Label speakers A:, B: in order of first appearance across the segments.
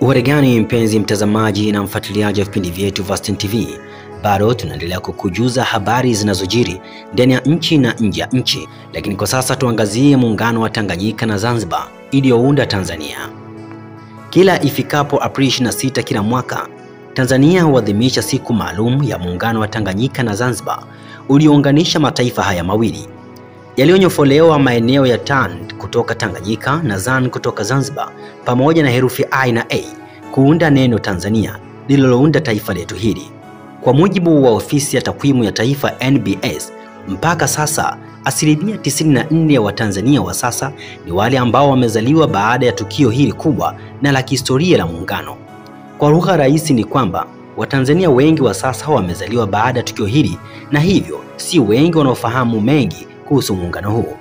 A: Uharegani mpenzi mtazamaji na mfuatiliaji wa vipindi vyetu vya Stein TV. Bado tunaendelea kukujuza habari zinazojiri ndani ya nchi na nje ya nchi, lakini kwa sasa tuangazie muungano wa Tanganyika na Zanzibar iliyounda Tanzania. Kila ifikapo Aprili 26 kila mwaka, Tanzania huadhimisha siku maalum ya muungano wa Tanganyika na Zanzibar uliounganisha mataifa haya mawili yaliyonyofolewa maeneo ya Tan kutoka Tanganyika na Zan kutoka Zanzibar, pamoja na herufi I na A kuunda neno Tanzania lililounda taifa letu hili. Kwa mujibu wa ofisi ya takwimu ya taifa NBS, mpaka sasa asilimia 94 ya Watanzania wa sasa ni wale ambao wamezaliwa baada ya tukio hili kubwa na la kihistoria la muungano. Kwa lugha rahisi ni kwamba Watanzania wengi wa sasa wamezaliwa baada ya tukio hili, na hivyo si wengi wanaofahamu mengi kuhusu muungano huu.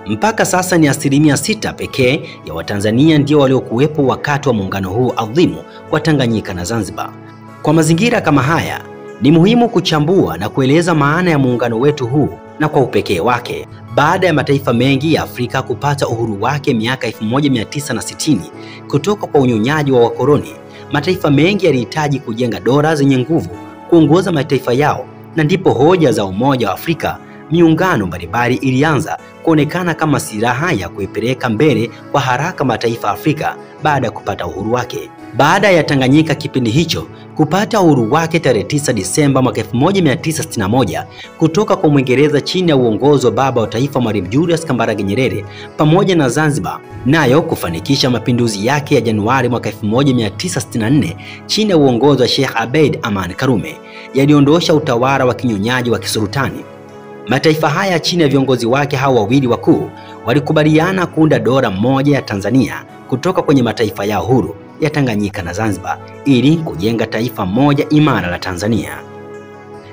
A: Mpaka sasa ni asilimia 6 pekee ya Watanzania ndio waliokuwepo wakati wa muungano huu adhimu wa Tanganyika na Zanzibar. Kwa mazingira kama haya, ni muhimu kuchambua na kueleza maana ya muungano wetu huu na kwa upekee wake. Baada ya mataifa mengi ya Afrika kupata uhuru wake miaka 1960 kutoka kwa unyonyaji wa wakoloni, mataifa mengi yalihitaji kujenga dola zenye nguvu kuongoza mataifa yao, na ndipo hoja za umoja wa Afrika, miungano mbalimbali ilianza kuonekana kama silaha ya kuipeleka mbele kwa haraka mataifa Afrika baada ya kupata uhuru wake. Baada ya Tanganyika kipindi hicho kupata uhuru wake tarehe 9 Disemba mwaka 1961 kutoka kwa Mwingereza chini ya uongozi wa baba wa taifa Mwalimu Julius Kambarage Nyerere, pamoja na Zanzibar nayo kufanikisha mapinduzi yake ya Januari mwaka 1964 chini ya uongozi wa Sheikh Abeid Aman Karume, yaliondosha utawala wa kinyonyaji wa kisultani. Mataifa haya chini ya viongozi wake hao wawili wakuu walikubaliana kuunda dola moja ya Tanzania kutoka kwenye mataifa yao huru ya Tanganyika na Zanzibar ili kujenga taifa moja imara la Tanzania.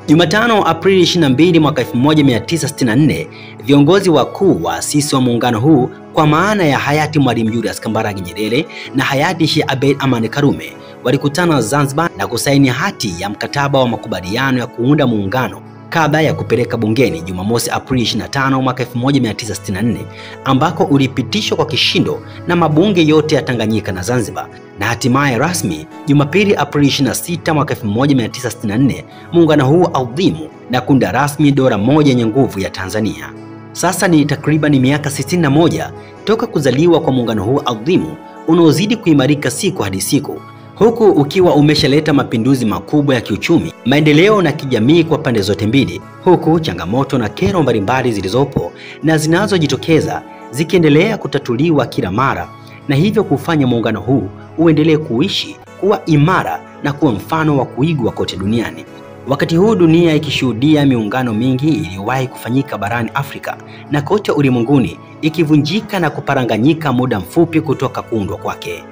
A: Jumatano Aprili 22 mwaka 1964, viongozi wakuu waasisi wa muungano huu kwa maana ya hayati Mwalimu Julius Kambarage Nyerere na hayati Sheikh Abeid Aman Karume walikutana Zanzibar na kusaini hati ya mkataba wa makubaliano ya kuunda muungano kabla ya kupeleka bungeni Jumamosi Aprili 25 mwaka 1964, ambako ulipitishwa kwa kishindo na mabunge yote ya Tanganyika na Zanzibar, na hatimaye rasmi Jumapili Aprili 26 mwaka 1964 muungano huu adhimu na kuunda rasmi dola moja yenye nguvu ya Tanzania. Sasa ni takriban miaka 61 toka kuzaliwa kwa muungano huu adhimu unaozidi kuimarika siku hadi siku, huku ukiwa umeshaleta mapinduzi makubwa ya kiuchumi, maendeleo na kijamii kwa pande zote mbili, huku changamoto na kero mbalimbali zilizopo na zinazojitokeza zikiendelea kutatuliwa kila mara, na hivyo kufanya muungano huu uendelee kuishi, kuwa imara na kuwa mfano wa kuigwa kote duniani. Wakati huu dunia ikishuhudia miungano mingi iliyowahi kufanyika barani Afrika na kote ulimwenguni ikivunjika na kuparanganyika muda mfupi kutoka kuundwa kwake,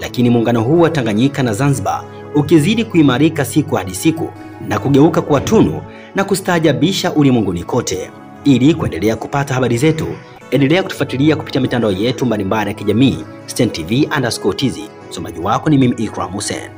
A: lakini muungano huu wa Tanganyika na Zanzibar ukizidi kuimarika siku hadi siku na kugeuka kuwa tunu na kustaajabisha ulimwenguni kote. Ili kuendelea kupata habari zetu, endelea kutufuatilia kupitia mitandao yetu mbalimbali ya kijamii Stein TV_TZ. Msomaji wako ni mimi Ikram Hussein.